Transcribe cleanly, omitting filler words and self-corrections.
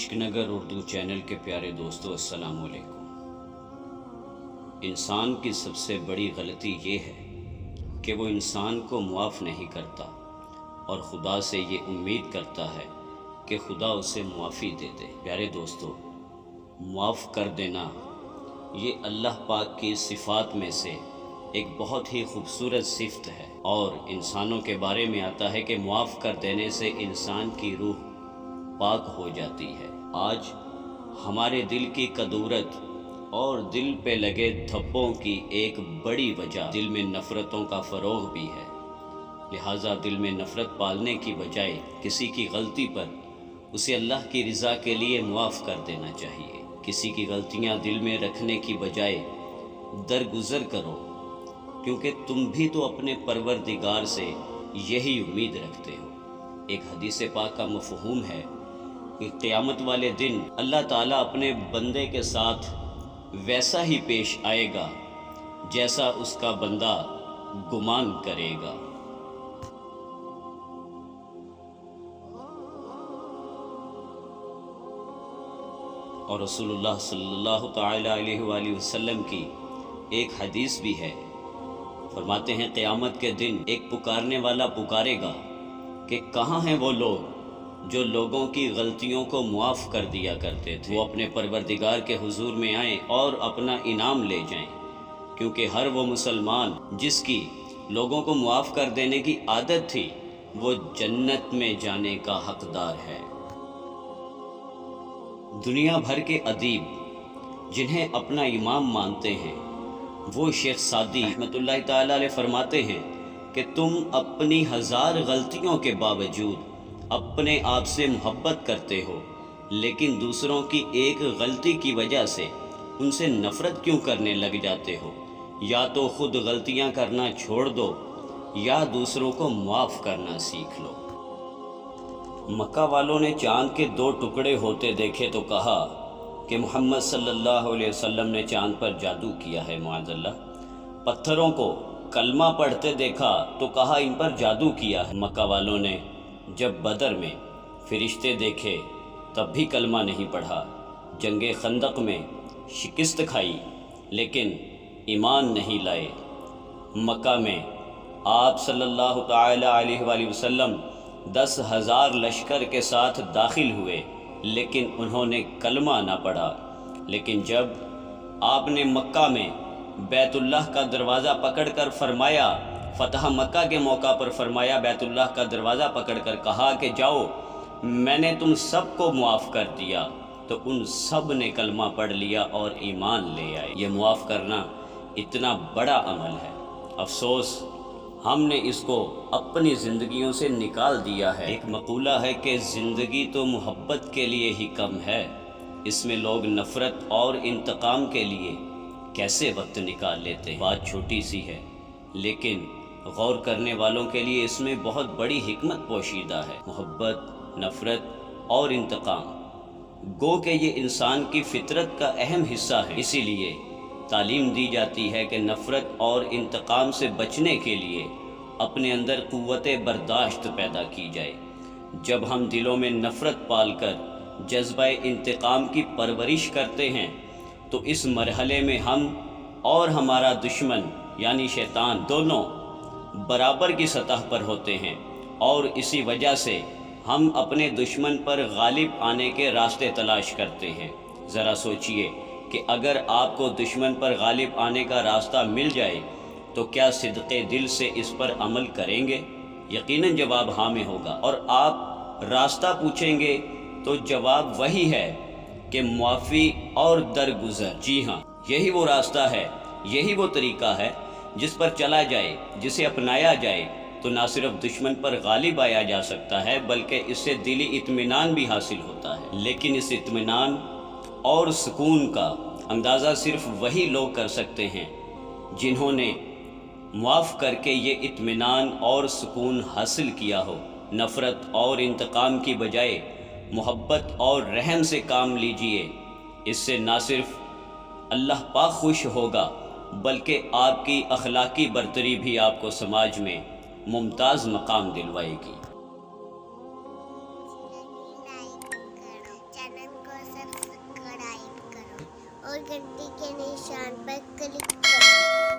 عشق نگر اردو چینل کے پیارے دوستو، السلام علیکم۔ انسان کی سب سے بڑی غلطی یہ ہے کہ وہ انسان کو معاف نہیں کرتا اور خدا سے یہ امید کرتا ہے کہ خدا اسے معافی دے دے۔ پیارے دوستو، معاف کر دینا یہ اللہ پاک کی صفات میں سے ایک بہت ہی خوبصورت صفت ہے، اور انسانوں کے بارے میں آتا ہے کہ معاف کر دینے سے انسان کی روح پاک ہو جاتی ہے۔ آج ہمارے دل کی کدورت اور دل پہ لگے دھبوں کی ایک بڑی وجہ دل میں نفرتوں کا فروغ بھی ہے، لہٰذا دل میں نفرت پالنے کی بجائے کسی کی غلطی پر اسے اللہ کی رضا کے لیے معاف کر دینا چاہیے۔ کسی کی غلطیاں دل میں رکھنے کی بجائے درگزر کرو، کیونکہ تم بھی تو اپنے پروردگار سے یہی امید رکھتے ہو۔ ایک حدیث پاک کا مفہوم ہے کہ قیامت والے دن اللہ تعالیٰ اپنے بندے کے ساتھ ویسا ہی پیش آئے گا جیسا اس کا بندہ گمان کرے گا۔ اور رسول اللہ صلی اللہ تعالیٰ علیہ وآلہ وسلم کی ایک حدیث بھی ہے، فرماتے ہیں قیامت کے دن ایک پکارنے والا پکارے گا کہ کہاں ہیں وہ لوگ جو لوگوں کی غلطیوں کو معاف کر دیا کرتے تھے۔ وہ اپنے پروردگار کے حضور میں آئیں اور اپنا انعام لے جائیں، کیونکہ ہر وہ مسلمان جس کی لوگوں کو معاف کر دینے کی عادت تھی وہ جنت میں جانے کا حقدار ہے۔ دنیا بھر کے ادیب جنہیں اپنا امام مانتے ہیں، وہ شیخ سعدی رحمۃ اللہ تعالیٰ علیہ فرماتے ہیں کہ تم اپنی 1000 غلطیوں کے باوجود اپنے آپ سے محبت کرتے ہو، لیکن دوسروں کی ایک غلطی کی وجہ سے ان سے نفرت کیوں کرنے لگ جاتے ہو؟ یا تو خود غلطیاں کرنا چھوڑ دو یا دوسروں کو معاف کرنا سیکھ لو۔ مکہ والوں نے چاند کے 2 ٹکڑے ہوتے دیکھے تو کہا کہ محمد صلی اللہ علیہ وسلم نے چاند پر جادو کیا ہے، معاذ اللہ۔ پتھروں کو کلمہ پڑھتے دیکھا تو کہا ان پر جادو کیا ہے۔ مکہ والوں نے جب بدر میں فرشتے دیکھے تب بھی کلمہ نہیں پڑھا، جنگ خندق میں شکست کھائی لیکن ایمان نہیں لائے۔ مکہ میں آپ صلی اللہ تعالیٰ علیہ وآلہ وسلم 10,000 لشکر کے ساتھ داخل ہوئے لیکن انہوں نے کلمہ نہ پڑھا، لیکن جب آپ نے مکہ میں بیت اللہ کا دروازہ پکڑ کر فرمایا، فتح مکہ کے موقع پر فرمایا، بیت اللہ کا دروازہ پکڑ کر کہا کہ جاؤ میں نے تم سب کو معاف کر دیا، تو ان سب نے کلمہ پڑھ لیا اور ایمان لے آئے۔ یہ معاف کرنا اتنا بڑا عمل ہے، افسوس ہم نے اس کو اپنی زندگیوں سے نکال دیا ہے۔ ایک مقولہ ہے کہ زندگی تو محبت کے لیے ہی کم ہے، اس میں لوگ نفرت اور انتقام کے لیے کیسے وقت نکال لیتے ہیں۔ بات چھوٹی سی ہے لیکن غور کرنے والوں کے لیے اس میں بہت بڑی حکمت پوشیدہ ہے۔ محبت، نفرت اور انتقام گو کہ یہ انسان کی فطرت کا اہم حصہ ہے، اسی لیے تعلیم دی جاتی ہے کہ نفرت اور انتقام سے بچنے کے لیے اپنے اندر قوت برداشت پیدا کی جائے۔ جب ہم دلوں میں نفرت پال کر جذبہ انتقام کی پرورش کرتے ہیں تو اس مرحلے میں ہم اور ہمارا دشمن یعنی شیطان دونوں برابر کی سطح پر ہوتے ہیں، اور اسی وجہ سے ہم اپنے دشمن پر غالب آنے کے راستے تلاش کرتے ہیں۔ ذرا سوچئے کہ اگر آپ کو دشمن پر غالب آنے کا راستہ مل جائے تو کیا صدق دل سے اس پر عمل کریں گے؟ یقیناً جواب ہاں میں ہوگا۔ اور آپ راستہ پوچھیں گے تو جواب وہی ہے کہ معافی اور درگزر۔ جی ہاں، یہی وہ راستہ ہے، یہی وہ طریقہ ہے جس پر چلا جائے، جسے اپنایا جائے تو نہ صرف دشمن پر غالب آیا جا سکتا ہے بلکہ اس سے دلی اطمینان بھی حاصل ہوتا ہے۔ لیکن اس اطمینان اور سکون کا اندازہ صرف وہی لوگ کر سکتے ہیں جنہوں نے معاف کر کے یہ اطمینان اور سکون حاصل کیا ہو۔ نفرت اور انتقام کی بجائے محبت اور رحم سے کام لیجئے، اس سے نہ صرف اللہ پاک خوش ہوگا بلکہ آپ کی اخلاقی برتری بھی آپ کو سماج میں ممتاز مقام دلوائے گی۔ اور گھنٹی کے نشان پر کلک کرو۔